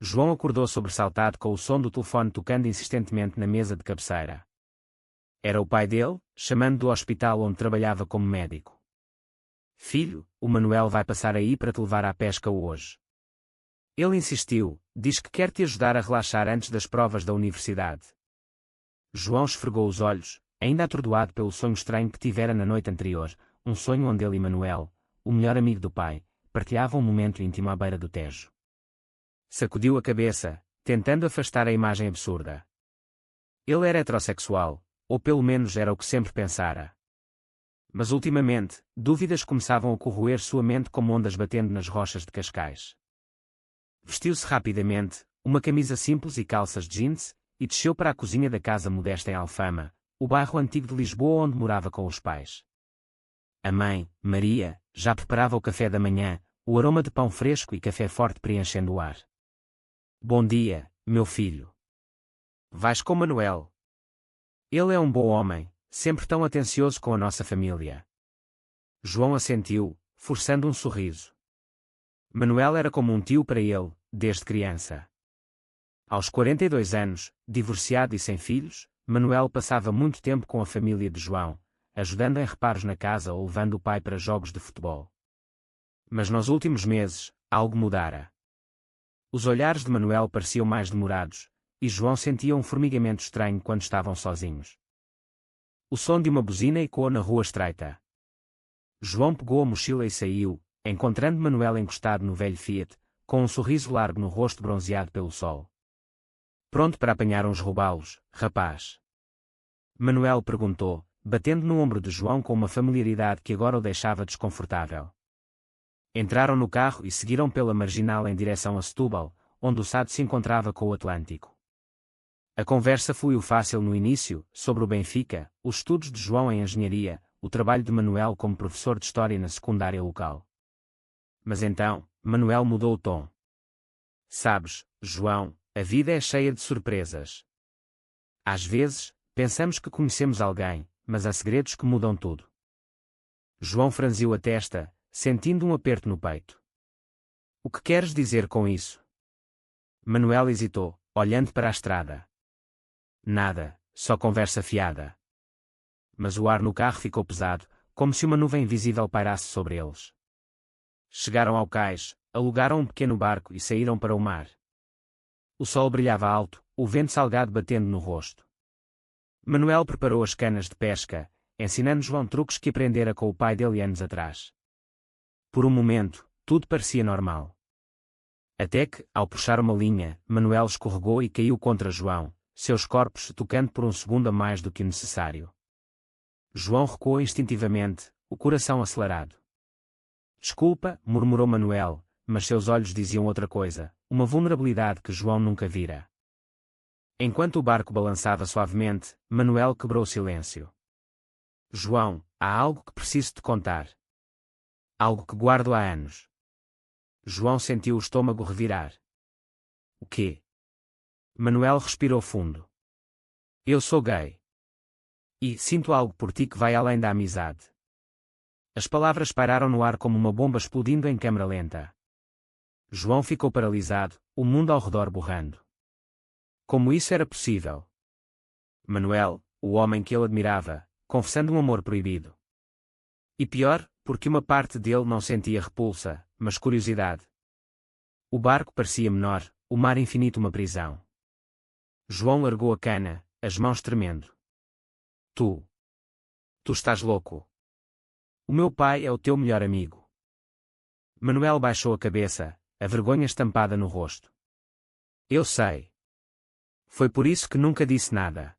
João acordou sobressaltado com o som do telefone tocando insistentemente na mesa de cabeceira. Era o pai dele, chamando do hospital onde trabalhava como médico. Filho, o Manuel vai passar aí para te levar à pesca hoje. Ele insistiu, diz que quer te ajudar a relaxar antes das provas da universidade. João esfregou os olhos, ainda atordoado pelo sonho estranho que tivera na noite anterior, um sonho onde ele e Manuel, o melhor amigo do pai, partilhavam um momento íntimo à beira do Tejo. Sacudiu a cabeça, tentando afastar a imagem absurda. Ele era heterossexual, ou pelo menos era o que sempre pensara. Mas ultimamente, dúvidas começavam a corroer sua mente como ondas batendo nas rochas de Cascais. Vestiu-se rapidamente, uma camisa simples e calças de jeans, e desceu para a cozinha da casa modesta em Alfama, o bairro antigo de Lisboa onde morava com os pais. A mãe, Maria, já preparava o café da manhã, o aroma de pão fresco e café forte preenchendo o ar. Bom dia, meu filho. Vais com Manuel. Ele é um bom homem, sempre tão atencioso com a nossa família. João assentiu, forçando um sorriso. Manuel era como um tio para ele, desde criança. Aos 42 anos, divorciado e sem filhos, Manuel passava muito tempo com a família de João, ajudando em reparos na casa ou levando o pai para jogos de futebol. Mas nos últimos meses, algo mudara. Os olhares de Manuel pareciam mais demorados, e João sentia um formigamento estranho quando estavam sozinhos. O som de uma buzina ecoou na rua estreita. João pegou a mochila e saiu, encontrando Manuel encostado no velho Fiat, com um sorriso largo no rosto bronzeado pelo sol. Pronto para apanhar uns robalos, rapaz? Manuel perguntou, batendo no ombro de João com uma familiaridade que agora o deixava desconfortável. Entraram no carro e seguiram pela marginal em direção a Setúbal, onde o Sado se encontrava com o Atlântico. A conversa fluiu fácil no início, sobre o Benfica, os estudos de João em engenharia, o trabalho de Manuel como professor de história na secundária local. Mas então, Manuel mudou o tom. Sabes, João, a vida é cheia de surpresas. Às vezes, pensamos que conhecemos alguém, mas há segredos que mudam tudo. João franziu a testa, sentindo um aperto no peito. O que queres dizer com isso? Manuel hesitou, olhando para a estrada. Nada, só conversa fiada. Mas o ar no carro ficou pesado, como se uma nuvem invisível pairasse sobre eles. Chegaram ao cais, alugaram um pequeno barco e saíram para o mar. O sol brilhava alto, o vento salgado batendo no rosto. Manuel preparou as canas de pesca, ensinando João truques que aprendera com o pai dele anos atrás. Por um momento, tudo parecia normal. Até que, ao puxar uma linha, Manuel escorregou e caiu contra João, seus corpos se tocando por um segundo a mais do que o necessário. João recuou instintivamente, o coração acelerado. Desculpa, murmurou Manuel, mas seus olhos diziam outra coisa, uma vulnerabilidade que João nunca vira. Enquanto o barco balançava suavemente, Manuel quebrou o silêncio. João, há algo que preciso te contar. Algo que guardo há anos. João sentiu o estômago revirar. O quê? Manuel respirou fundo. Eu sou gay. E sinto algo por ti que vai além da amizade. As palavras pairaram no ar como uma bomba explodindo em câmara lenta. João ficou paralisado, o mundo ao redor borrando. Como isso era possível? Manuel, o homem que ele admirava, confessando um amor proibido. E pior, porque uma parte dele não sentia repulsa, mas curiosidade. O barco parecia menor, o mar infinito uma prisão. João largou a cana, as mãos tremendo. Tu estás louco. O meu pai é o teu melhor amigo. Manuel baixou a cabeça, a vergonha estampada no rosto. Eu sei. Foi por isso que nunca disse nada.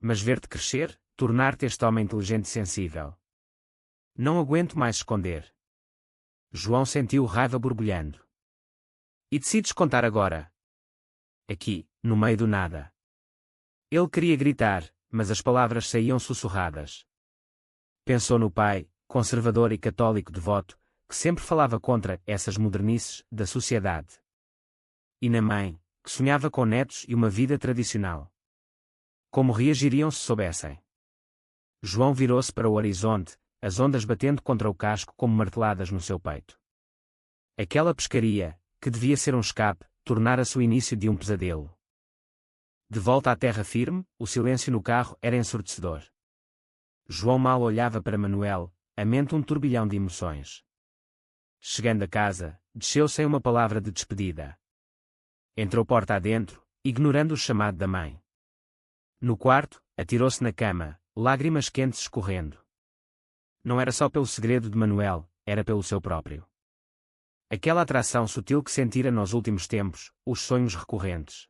Mas ver-te crescer, tornar-te este homem inteligente e sensível. Não aguento mais esconder. João sentiu raiva borbulhando. E decides contar agora? Aqui, no meio do nada. Ele queria gritar, mas as palavras saíam sussurradas. Pensou no pai, conservador e católico devoto, que sempre falava contra essas modernices da sociedade. E na mãe, que sonhava com netos e uma vida tradicional. Como reagiriam se soubessem? João virou-se para o horizonte, as ondas batendo contra o casco como marteladas no seu peito. Aquela pescaria, que devia ser um escape, tornara-se o início de um pesadelo. De volta à terra firme, o silêncio no carro era ensurdecedor. João mal olhava para Manuel, a mente um turbilhão de emoções. Chegando a casa, desceu sem uma palavra de despedida. Entrou porta adentro, ignorando o chamado da mãe. No quarto, atirou-se na cama, lágrimas quentes escorrendo. Não era só pelo segredo de Manuel, era pelo seu próprio. Aquela atração sutil que sentira nos últimos tempos, os sonhos recorrentes.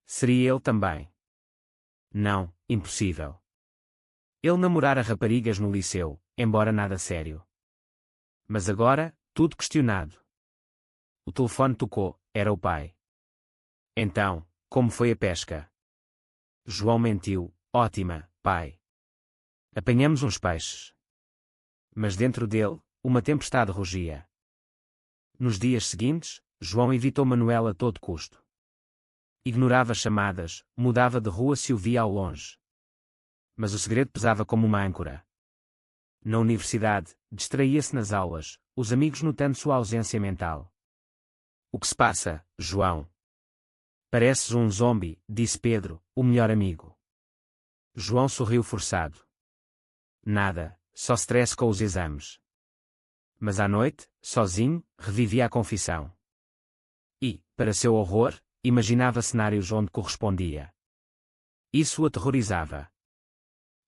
Seria ele também? Não, impossível. Ele namorara raparigas no liceu, embora nada sério. Mas agora, tudo questionado. O telefone tocou, era o pai. Então, como foi a pesca? João mentiu, ótima, pai. Apanhamos uns peixes. Mas dentro dele, uma tempestade rugia. Nos dias seguintes, João evitou Manuel a todo custo. Ignorava chamadas, mudava de rua se o via ao longe. Mas o segredo pesava como uma âncora. Na universidade, distraía-se nas aulas, os amigos notando sua ausência mental. O que se passa, João? Pareces um zombi, disse Pedro, o melhor amigo. João sorriu forçado. Nada, só stress com os exames. Mas à noite, sozinho, revivia a confissão. E, para seu horror, imaginava cenários onde correspondia. Isso o aterrorizava.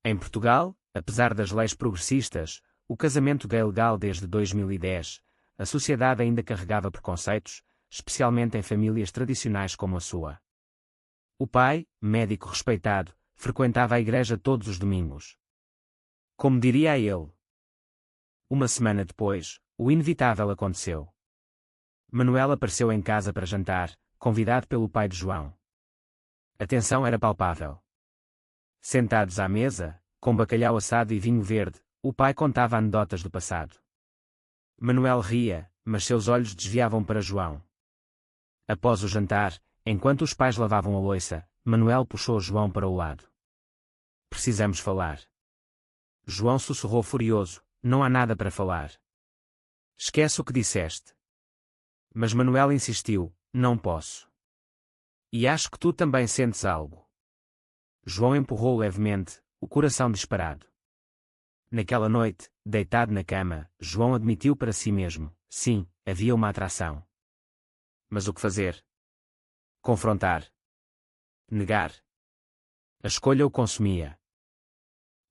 Em Portugal, apesar das leis progressistas, o casamento gay legal desde 2010, a sociedade ainda carregava preconceitos, especialmente em famílias tradicionais como a sua. O pai, médico respeitado, frequentava a igreja todos os domingos. Como diria ele. Uma semana depois, o inevitável aconteceu. Manuel apareceu em casa para jantar, convidado pelo pai de João. A tensão era palpável. Sentados à mesa, com bacalhau assado e vinho verde, o pai contava anedotas do passado. Manuel ria, mas seus olhos desviavam para João. Após o jantar, enquanto os pais lavavam a louça, Manuel puxou João para o lado. Precisamos falar. João sussurrou furioso, não há nada para falar. Esquece o que disseste. Mas Manuel insistiu, não posso. E acho que tu também sentes algo. João empurrou levemente, o coração disparado. Naquela noite, deitado na cama, João admitiu para si mesmo, sim, havia uma atração. Mas o que fazer? Confrontar? Negar? A escolha o consumia.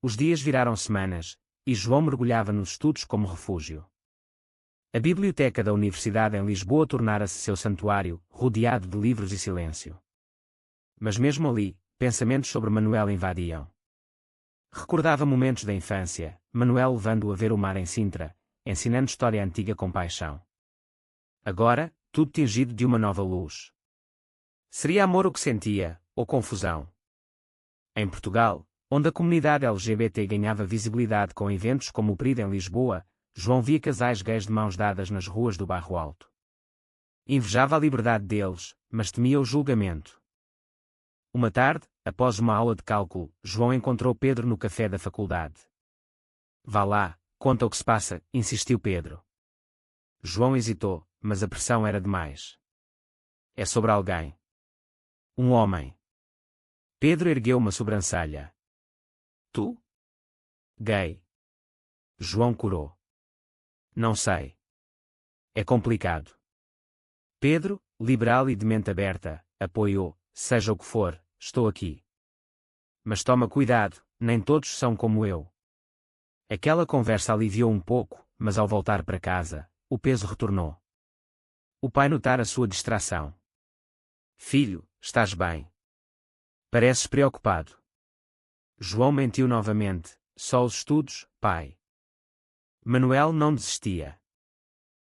Os dias viraram semanas, e João mergulhava nos estudos como refúgio. A biblioteca da Universidade em Lisboa tornara-se seu santuário, rodeado de livros e silêncio. Mas mesmo ali, pensamentos sobre Manuel invadiam. Recordava momentos da infância, Manuel levando-o a ver o mar em Sintra, ensinando história antiga com paixão. Agora, tudo tingido de uma nova luz. Seria amor o que sentia, ou confusão? Em Portugal, onde a comunidade LGBT ganhava visibilidade com eventos como o Pride em Lisboa, João via casais gays de mãos dadas nas ruas do Bairro Alto. Invejava a liberdade deles, mas temia o julgamento. Uma tarde, após uma aula de cálculo, João encontrou Pedro no café da faculdade. Vá lá, conta o que se passa, insistiu Pedro. João hesitou, mas a pressão era demais. É sobre alguém. Um homem. Pedro ergueu uma sobrancelha. Tu? Gay. João corou. Não sei. É complicado. Pedro, liberal e de mente aberta, apoiou, seja o que for, estou aqui. Mas toma cuidado, nem todos são como eu. Aquela conversa aliviou um pouco, mas ao voltar para casa, o peso retornou. O pai notara sua distração. Filho, estás bem? Pareces preocupado. João mentiu novamente, só os estudos, pai. Manuel não desistia.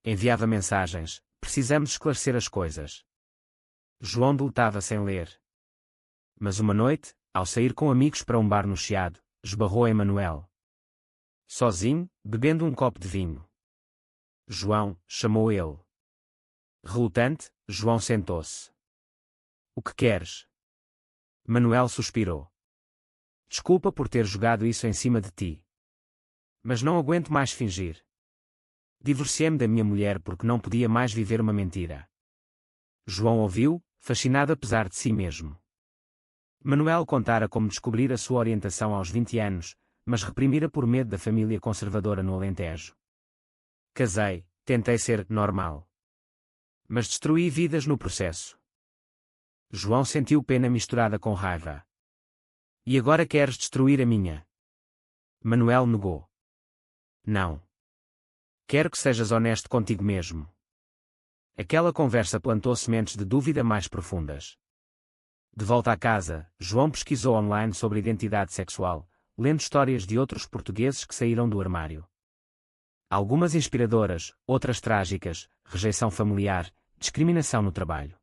Enviava mensagens, precisamos esclarecer as coisas. João deletava sem ler. Mas uma noite, ao sair com amigos para um bar no Chiado, esbarrou em Manuel. Sozinho, bebendo um copo de vinho. João, chamou ele. Relutante, João sentou-se. O que queres? Manuel suspirou. Desculpa por ter jogado isso em cima de ti. Mas não aguento mais fingir. Divorciei-me da minha mulher porque não podia mais viver uma mentira. João ouviu, fascinado apesar de si mesmo. Manuel contara como descobrira sua orientação aos 20 anos, mas reprimira por medo da família conservadora no Alentejo. Casei, tentei ser normal. Mas destruí vidas no processo. João sentiu pena misturada com raiva. E agora queres destruir a minha? Manuel negou. Não. Quero que sejas honesto contigo mesmo. Aquela conversa plantou sementes de dúvida mais profundas. De volta à casa, João pesquisou online sobre identidade sexual, lendo histórias de outros portugueses que saíram do armário. Algumas inspiradoras, outras trágicas, rejeição familiar, discriminação no trabalho.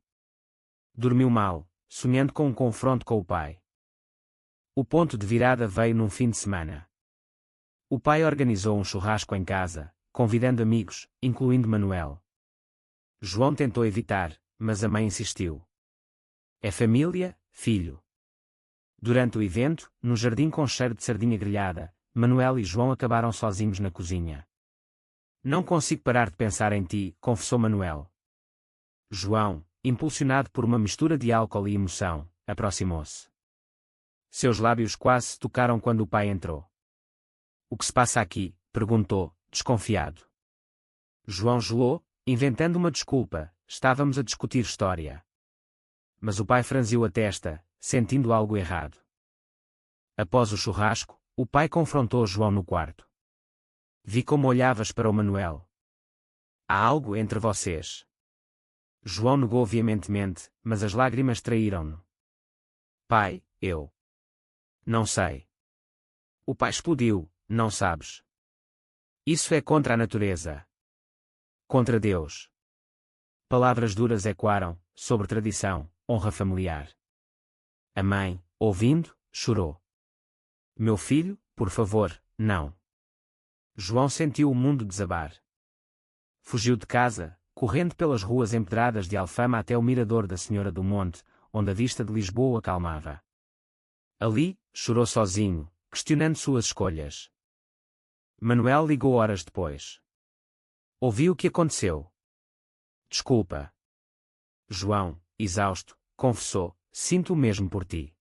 Dormiu mal, sonhando com um confronto com o pai. O ponto de virada veio num fim de semana. O pai organizou um churrasco em casa, convidando amigos, incluindo Manuel. João tentou evitar, mas a mãe insistiu. É família, filho. Durante o evento, no jardim com cheiro de sardinha grelhada, Manuel e João acabaram sozinhos na cozinha. Não consigo parar de pensar em ti, confessou Manuel. João, impulsionado por uma mistura de álcool e emoção, aproximou-se. Seus lábios quase se tocaram quando o pai entrou. O que se passa aqui? Perguntou, desconfiado. João gelou, inventando uma desculpa, estávamos a discutir história. Mas o pai franziu a testa, sentindo algo errado. Após o churrasco, o pai confrontou João no quarto. Vi como olhavas para o Manuel. Há algo entre vocês. João negou veementemente, mas as lágrimas traíram-no. Pai, eu. Não sei. O pai explodiu, não sabes. Isso é contra a natureza. Contra Deus. Palavras duras ecoaram, sobre tradição, honra familiar. A mãe, ouvindo, chorou. Meu filho, por favor, não. João sentiu o mundo desabar. Fugiu de casa, correndo pelas ruas empedradas de Alfama até o mirador da Senhora do Monte, onde a vista de Lisboa o acalmava. Ali, chorou sozinho, questionando suas escolhas. Manuel ligou horas depois. Ouvi o que aconteceu. Desculpa. João, exausto, confessou, sinto o mesmo por ti.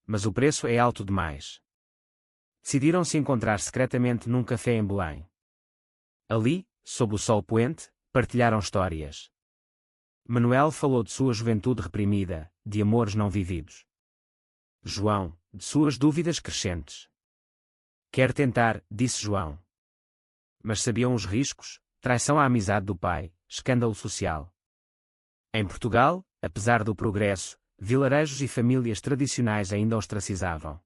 Mas o preço é alto demais. Decidiram se encontrar secretamente num café em Belém. Ali, sob o sol poente, partilharam histórias. Manuel falou de sua juventude reprimida, de amores não vividos. João, de suas dúvidas crescentes. Quer tentar, disse João. Mas sabiam os riscos, traição à amizade do pai, escândalo social. Em Portugal, apesar do progresso, vilarejos e famílias tradicionais ainda ostracizavam.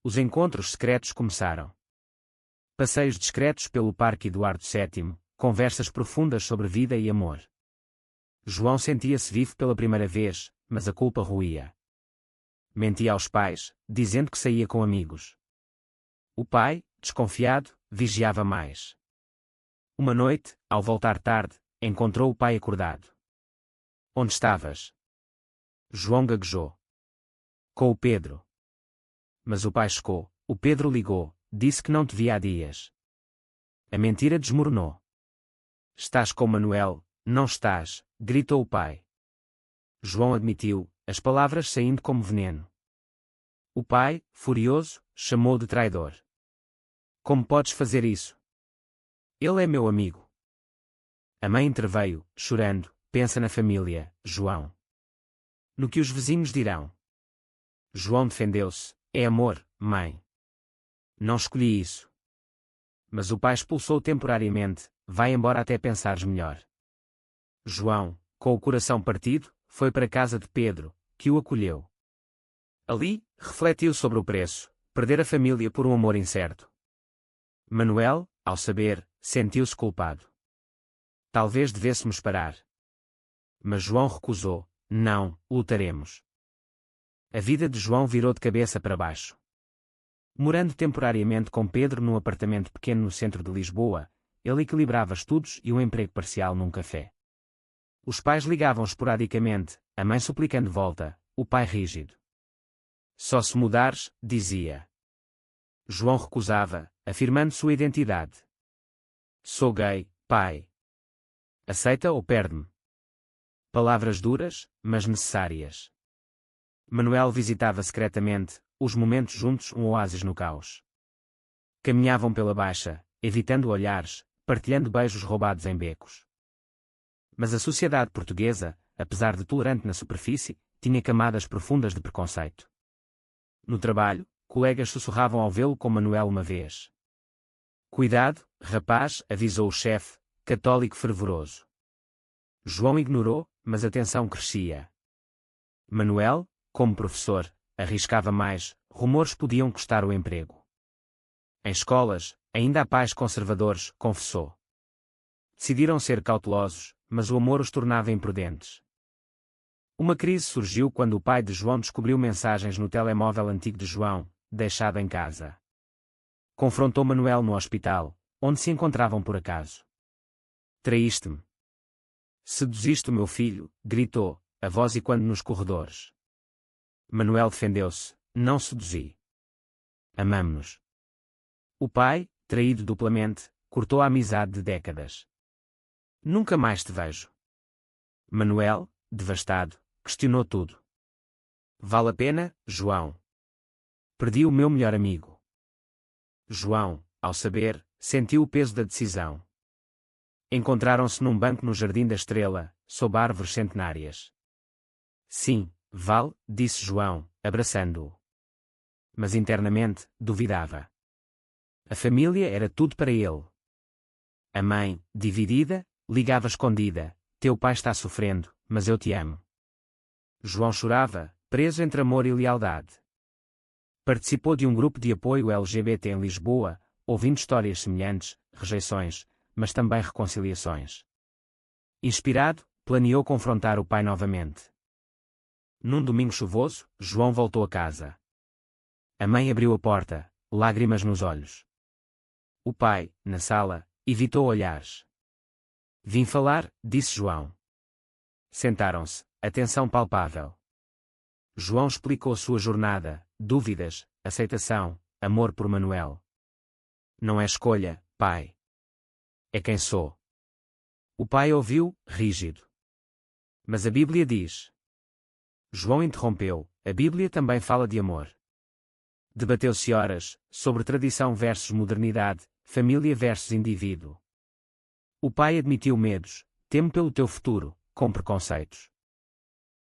Os encontros secretos começaram. Passeios discretos pelo Parque Eduardo VII, conversas profundas sobre vida e amor. João sentia-se vivo pela primeira vez, mas a culpa roía. Mentia aos pais, dizendo que saía com amigos. O pai, desconfiado, vigiava mais. Uma noite, ao voltar tarde, encontrou o pai acordado. Onde estavas? João gaguejou. Com o Pedro. Mas o pai checou. O Pedro ligou, disse que não te via há dias. A mentira desmoronou. Estás com Manuel, não estás, gritou o pai. João admitiu, as palavras saindo como veneno. O pai, furioso, chamou de traidor. Como podes fazer isso? Ele é meu amigo. A mãe interveio, chorando, pensa na família, João. No que os vizinhos dirão. João defendeu-se, é amor, mãe. Não escolhi isso. Mas o pai expulsou temporariamente, vai embora até pensares melhor. João, com o coração partido, foi para a casa de Pedro, que o acolheu. Ali, refletiu sobre o preço, perder a família por um amor incerto. Manuel, ao saber, sentiu-se culpado. Talvez devêssemos parar. Mas João recusou, não, lutaremos. A vida de João virou de cabeça para baixo. Morando temporariamente com Pedro num apartamento pequeno no centro de Lisboa, ele equilibrava estudos e um emprego parcial num café. Os pais ligavam esporadicamente, a mãe suplicando volta, o pai rígido. Só se mudares, dizia. João recusava, afirmando sua identidade. Sou gay, pai. Aceita ou perde-me? Palavras duras, mas necessárias. Manuel visitava secretamente, os momentos juntos um oásis no caos. Caminhavam pela baixa, evitando olhares, partilhando beijos roubados em becos. Mas a sociedade portuguesa, apesar de tolerante na superfície, tinha camadas profundas de preconceito. No trabalho, colegas sussurravam ao vê-lo com Manuel uma vez. Cuidado, rapaz, avisou o chefe, católico fervoroso. João ignorou, mas a tensão crescia. Manuel, como professor, arriscava mais, rumores podiam custar o emprego. Em escolas, ainda há pais conservadores, confessou. Decidiram ser cautelosos, mas o amor os tornava imprudentes. Uma crise surgiu quando o pai de João descobriu mensagens no telemóvel antigo de João, deixado em casa. Confrontou Manuel no hospital, onde se encontravam por acaso. Traíste-me. Seduziste o meu filho, gritou, a voz ecoando nos corredores. Manuel defendeu-se, não seduzi. Amamo-nos. O pai, traído duplamente, cortou a amizade de décadas. Nunca mais te vejo. Manuel, devastado, questionou tudo. Vale a pena, João? Perdi o meu melhor amigo. João, ao saber, sentiu o peso da decisão. Encontraram-se num banco no Jardim da Estrela, sob árvores centenárias. Sim, vale, disse João, abraçando-o. Mas internamente, duvidava. A família era tudo para ele. A mãe, dividida, ligava escondida, teu pai está sofrendo, mas eu te amo. João chorava, preso entre amor e lealdade. Participou de um grupo de apoio LGBT em Lisboa, ouvindo histórias semelhantes, rejeições, mas também reconciliações. Inspirado, planeou confrontar o pai novamente. Num domingo chuvoso, João voltou a casa. A mãe abriu a porta, lágrimas nos olhos. O pai, na sala, evitou olhares. Vim falar, disse João. Sentaram-se, atenção palpável. João explicou sua jornada, dúvidas, aceitação, amor por Manuel. Não é escolha, pai. É quem sou. O pai ouviu, rígido. Mas a Bíblia diz. João interrompeu, a Bíblia também fala de amor. Debateu-se horas, sobre tradição versus modernidade, família versus indivíduo. O pai admitiu medos, temo pelo teu futuro, com preconceitos.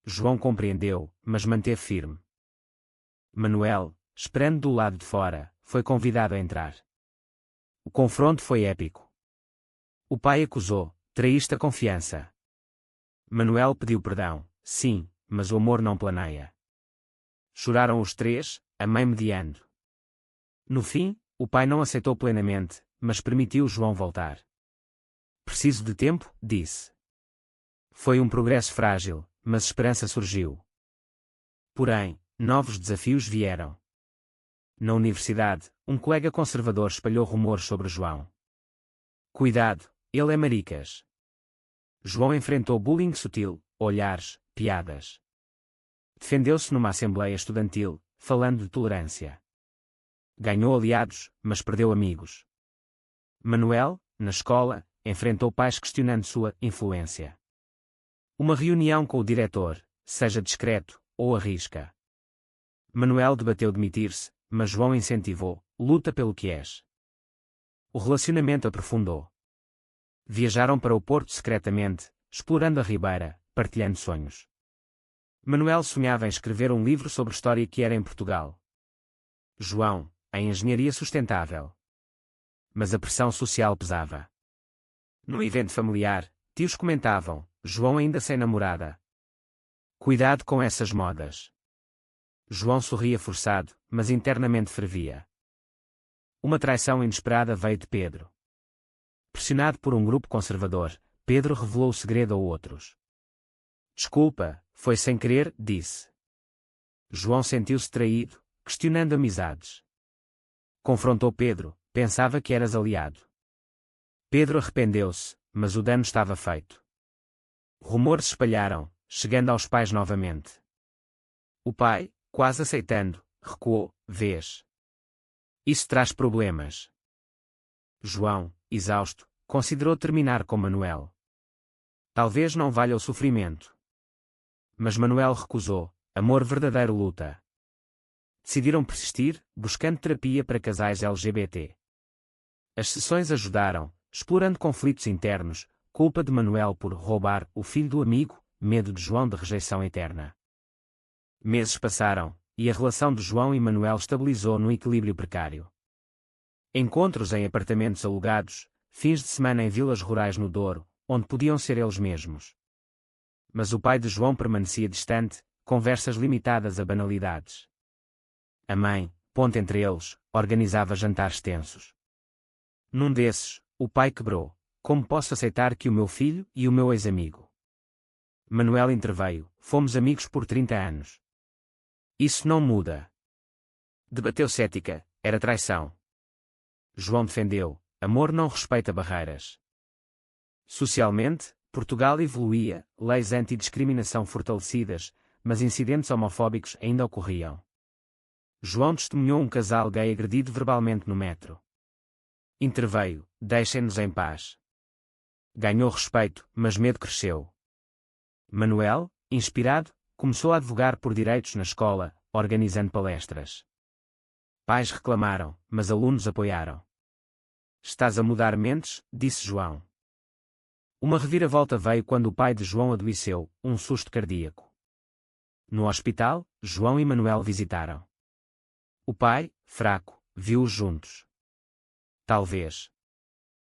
João compreendeu, mas manteve firme. Manuel, esperando do lado de fora, foi convidado a entrar. O confronto foi épico. O pai acusou, traíste a confiança. Manuel pediu perdão, sim, mas o amor não planeia. Choraram os três, a mãe mediando. No fim, o pai não aceitou plenamente, mas permitiu João voltar. Preciso de tempo, disse. Foi um progresso frágil, mas esperança surgiu. Porém, novos desafios vieram. Na universidade, um colega conservador espalhou rumores sobre João. Cuidado, ele é maricas. João enfrentou bullying sutil, olhares, piadas. Defendeu-se numa assembleia estudantil, falando de tolerância. Ganhou aliados, mas perdeu amigos. Manuel, na escola, enfrentou pais questionando sua influência. Uma reunião com o diretor, seja discreto, ou arrisca. Manuel debateu demitir-se, mas João incentivou, luta pelo que és. O relacionamento aprofundou. Viajaram para o Porto secretamente, explorando a Ribeira, partilhando sonhos. Manuel sonhava em escrever um livro sobre história que era em Portugal. João, a engenharia sustentável. Mas a pressão social pesava. No evento familiar, tios comentavam, João ainda sem namorada. Cuidado com essas modas. João sorria forçado, mas internamente fervia. Uma traição inesperada veio de Pedro. Pressionado por um grupo conservador, Pedro revelou o segredo a outros. Desculpa, foi sem querer, disse. João sentiu-se traído, questionando amizades. Confrontou Pedro, pensava que eras aliado. Pedro arrependeu-se, mas o dano estava feito. Rumores se espalharam, chegando aos pais novamente. O pai, quase aceitando, recuou, vês. Isso traz problemas. João, exausto, considerou terminar com Manuel. Talvez não valha o sofrimento. Mas Manuel recusou. Amor verdadeiro luta. Decidiram persistir, buscando terapia para casais LGBT. As sessões ajudaram, explorando conflitos internos, culpa de Manuel por roubar o filho do amigo, medo de João de rejeição eterna. Meses passaram, e a relação de João e Manuel estabilizou num equilíbrio precário. Encontros em apartamentos alugados, fins de semana em vilas rurais no Douro, onde podiam ser eles mesmos. Mas o pai de João permanecia distante, conversas limitadas a banalidades. A mãe, ponte entre eles, organizava jantares tensos. Num desses, o pai quebrou. Como posso aceitar que o meu filho e o meu ex-amigo? Manuel interveio. Fomos amigos por 30 anos. Isso não muda. Debateu cética. Era traição. João defendeu. Amor não respeita barreiras. Socialmente, Portugal evoluía, leis antidiscriminação fortalecidas, mas incidentes homofóbicos ainda ocorriam. João testemunhou um casal gay agredido verbalmente no metro. Interveio. Deixem-nos em paz. Ganhou respeito, mas medo cresceu. Manuel, inspirado, começou a advogar por direitos na escola, organizando palestras. Pais reclamaram, mas alunos apoiaram. Estás a mudar mentes, disse João. Uma reviravolta veio quando o pai de João adoeceu, um susto cardíaco. No hospital, João e Manuel visitaram. O pai, fraco, viu-os juntos. Talvez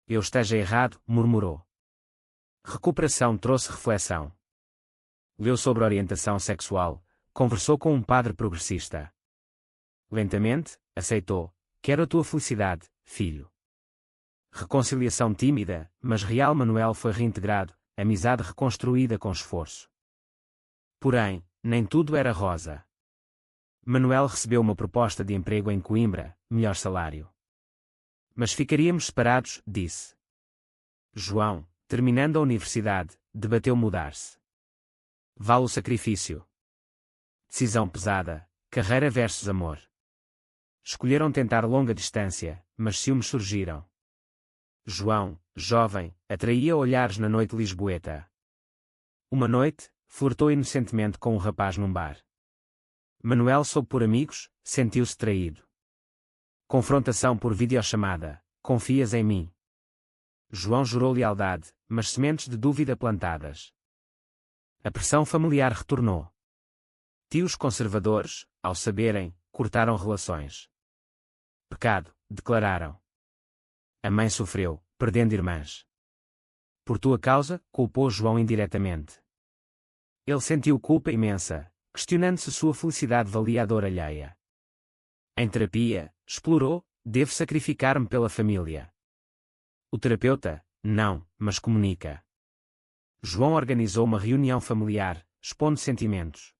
eu esteja errado, murmurou. Recuperação trouxe reflexão. Leu sobre orientação sexual, conversou com um padre progressista. Lentamente, aceitou. Quero a tua felicidade, filho. Reconciliação tímida, mas real. Manuel foi reintegrado, amizade reconstruída com esforço. Porém, nem tudo era rosa. Manuel recebeu uma proposta de emprego em Coimbra, melhor salário. Mas ficaríamos separados, disse. João, terminando a universidade, debateu mudar-se. Vale o sacrifício. Decisão pesada, carreira versus amor. Escolheram tentar longa distância, mas ciúmes surgiram. João, jovem, atraía olhares na noite lisboeta. Uma noite, flertou inocentemente com um rapaz num bar. Manuel soube por amigos, sentiu-se traído. Confrontação por videochamada. Confias em mim? João jurou lealdade, mas sementes de dúvida plantadas. A pressão familiar retornou. Tios conservadores, ao saberem, cortaram relações. Pecado, declararam. A mãe sofreu, perdendo irmãs. Por tua causa, culpou João indiretamente. Ele sentiu culpa imensa, questionando se sua felicidade valia a dor alheia. Em terapia, explorou, devo sacrificar-me pela família. O terapeuta, não, mas comunica. João organizou uma reunião familiar, expondo sentimentos.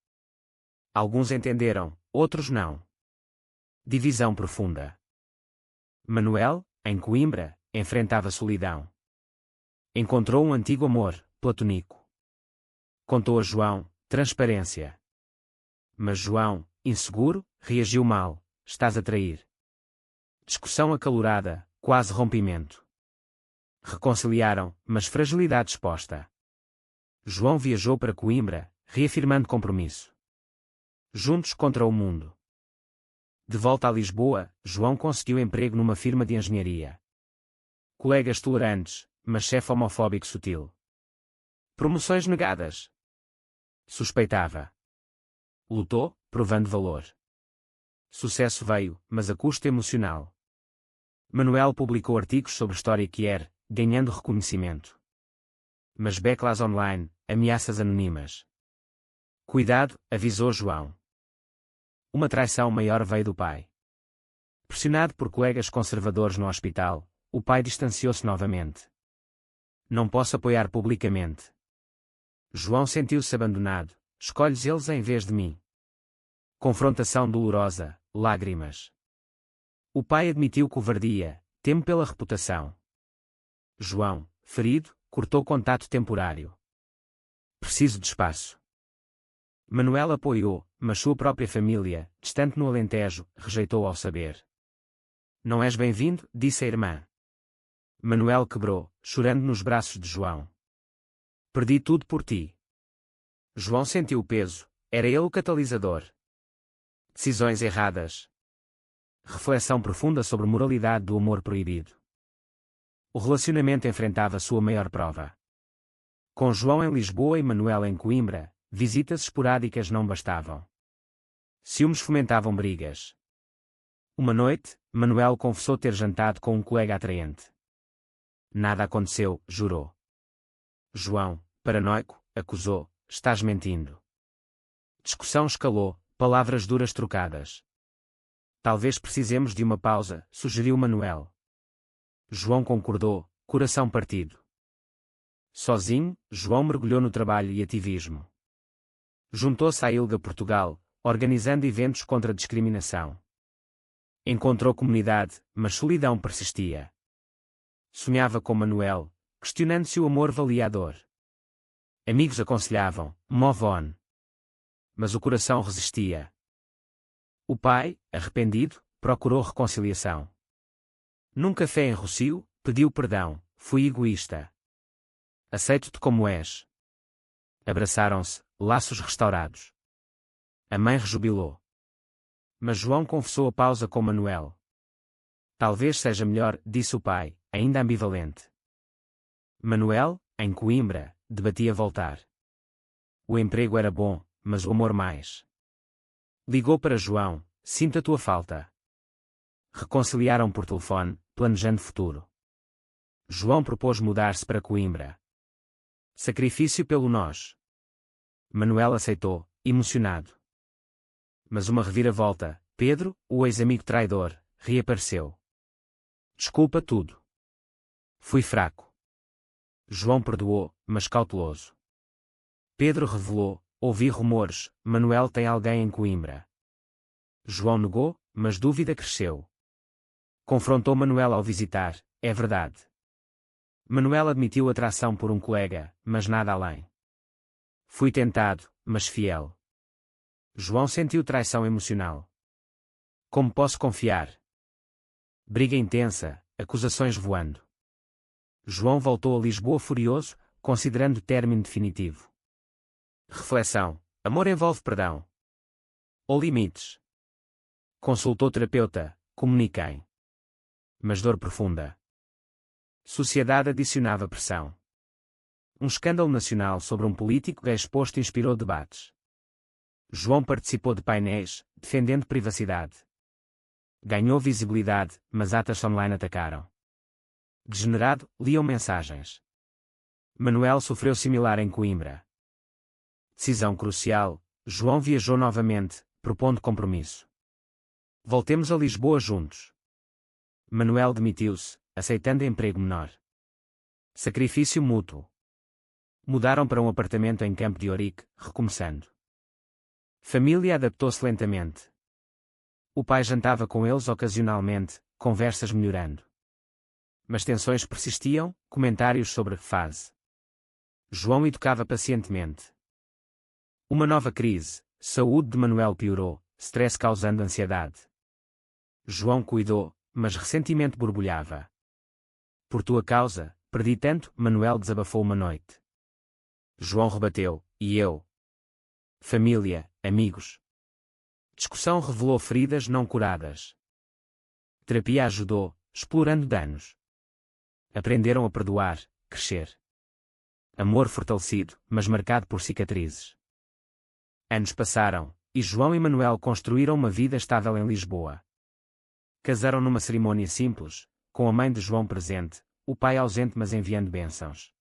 Alguns entenderam, outros não. Divisão profunda. Manuel, em Coimbra, enfrentava solidão. Encontrou um antigo amor, platônico. Contou a João, transparência. Mas João, inseguro, reagiu mal. Estás a trair. Discussão acalorada, quase rompimento. Reconciliaram, mas fragilidade exposta. João viajou para Coimbra, reafirmando compromisso. Juntos contra o mundo. De volta a Lisboa, João conseguiu emprego numa firma de engenharia. Colegas tolerantes, mas chefe homofóbico sutil. Promoções negadas. Suspeitava. Lutou, provando valor. Sucesso veio, mas a custo emocional. Manuel publicou artigos sobre história queer, ganhando reconhecimento. Mas backlash online, ameaças anônimas. Cuidado, avisou João. Uma traição maior veio do pai. Pressionado por colegas conservadores no hospital, o pai distanciou-se novamente. Não posso apoiar publicamente. João sentiu-se abandonado. Escolhes eles em vez de mim. Confrontação dolorosa, lágrimas. O pai admitiu covardia, temo pela reputação. João, ferido, cortou contato temporário. Preciso de espaço. Manuel apoiou, mas sua própria família, distante no Alentejo, rejeitou ao saber. Não és bem-vindo, disse a irmã. Manuel quebrou, chorando nos braços de João. Perdi tudo por ti. João sentiu o peso, era ele o catalisador. Decisões erradas. Reflexão profunda sobre moralidade do amor proibido. O relacionamento enfrentava sua maior prova. Com João em Lisboa e Manuel em Coimbra, visitas esporádicas não bastavam. Ciúmes fomentavam brigas. Uma noite, Manuel confessou ter jantado com um colega atraente. Nada aconteceu, jurou. João, paranoico, acusou: estás mentindo. Discussão escalou, palavras duras trocadas. Talvez precisemos de uma pausa, sugeriu Manuel. João concordou, coração partido. Sozinho, João mergulhou no trabalho e ativismo. Juntou-se à ILGA Portugal, organizando eventos contra a discriminação. Encontrou comunidade, mas solidão persistia. Sonhava com Manuel, questionando se o amor valia a dor. Amigos aconselhavam: move on. Mas o coração resistia. O pai, arrependido, procurou reconciliação. Num café em Rossio, pediu perdão: fui egoísta. Aceito-te como és. Abraçaram-se, laços restaurados. A mãe rejubilou. Mas João confessou a pausa com Manuel. Talvez seja melhor, disse o pai, ainda ambivalente. Manuel, em Coimbra, debatia voltar. O emprego era bom, mas o amor mais. Ligou para João: sinto a tua falta. Reconciliaram por telefone, planejando futuro. João propôs mudar-se para Coimbra. Sacrifício pelo nós. Manuel aceitou, emocionado. Mas uma reviravolta: Pedro, o ex-amigo traidor, reapareceu. Desculpa tudo. Fui fraco. João perdoou, mas cauteloso. Pedro revelou: ouvi rumores, Manuel tem alguém em Coimbra. João negou, mas dúvida cresceu. Confrontou Manuel ao visitar: é verdade. Manuel admitiu atração por um colega, mas nada além. Fui tentado, mas fiel. João sentiu traição emocional. Como posso confiar? Briga intensa, acusações voando. João voltou a Lisboa furioso, considerando o término definitivo. Reflexão: amor envolve perdão. Ou limites? Consultou terapeuta: comuniquem. Mas dor profunda. Sociedade adicionava pressão. Um escândalo nacional sobre um político gay exposto inspirou debates. João participou de painéis, defendendo privacidade. Ganhou visibilidade, mas atas online atacaram. Degenerado, liam mensagens. Manuel sofreu similar em Coimbra. Decisão crucial: João viajou novamente, propondo compromisso. Voltemos a Lisboa juntos. Manuel demitiu-se, aceitando emprego menor. Sacrifício mútuo. Mudaram para um apartamento em Campo de Ourique, recomeçando. Família adaptou-se lentamente. O pai jantava com eles ocasionalmente, conversas melhorando. Mas tensões persistiam, comentários sobre fase. João educava pacientemente. Uma nova crise: saúde de Manuel piorou, stress causando ansiedade. João cuidou, mas ressentimento borbulhava. Por tua causa, perdi tanto, Manuel desabafou uma noite. João rebateu: e eu? Família, amigos. Discussão revelou feridas não curadas. Terapia ajudou, explorando danos. Aprenderam a perdoar, crescer. Amor fortalecido, mas marcado por cicatrizes. Anos passaram, e João e Manuel construíram uma vida estável em Lisboa. Casaram numa cerimônia simples, com a mãe de João presente, o pai ausente mas enviando bênçãos.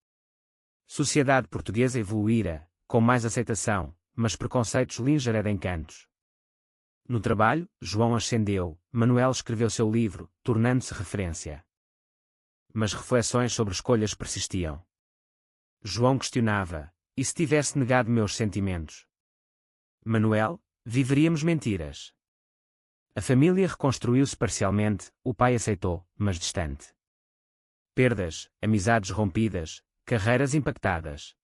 Sociedade portuguesa evoluíra, com mais aceitação, mas preconceitos linger de encantos. No trabalho, João ascendeu, Manuel escreveu seu livro, tornando-se referência. Mas reflexões sobre escolhas persistiam. João questionava: e se tivesse negado meus sentimentos? Manuel: viveríamos mentiras. A família reconstruiu-se parcialmente, o pai aceitou, mas distante. Perdas, amizades rompidas, carreiras impactadas.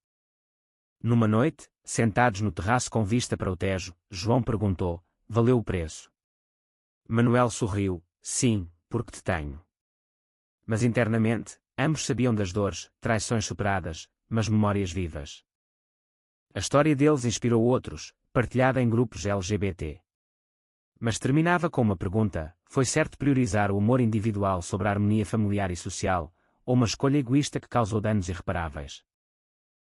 Numa noite, sentados no terraço com vista para o Tejo, João perguntou: valeu o preço? Manuel sorriu: sim, porque te tenho. Mas internamente, ambos sabiam das dores, traições superadas, mas memórias vivas. A história deles inspirou outros, partilhada em grupos LGBT. Mas terminava com uma pergunta: foi certo priorizar o amor individual sobre a harmonia familiar e social, ou uma escolha egoísta que causou danos irreparáveis?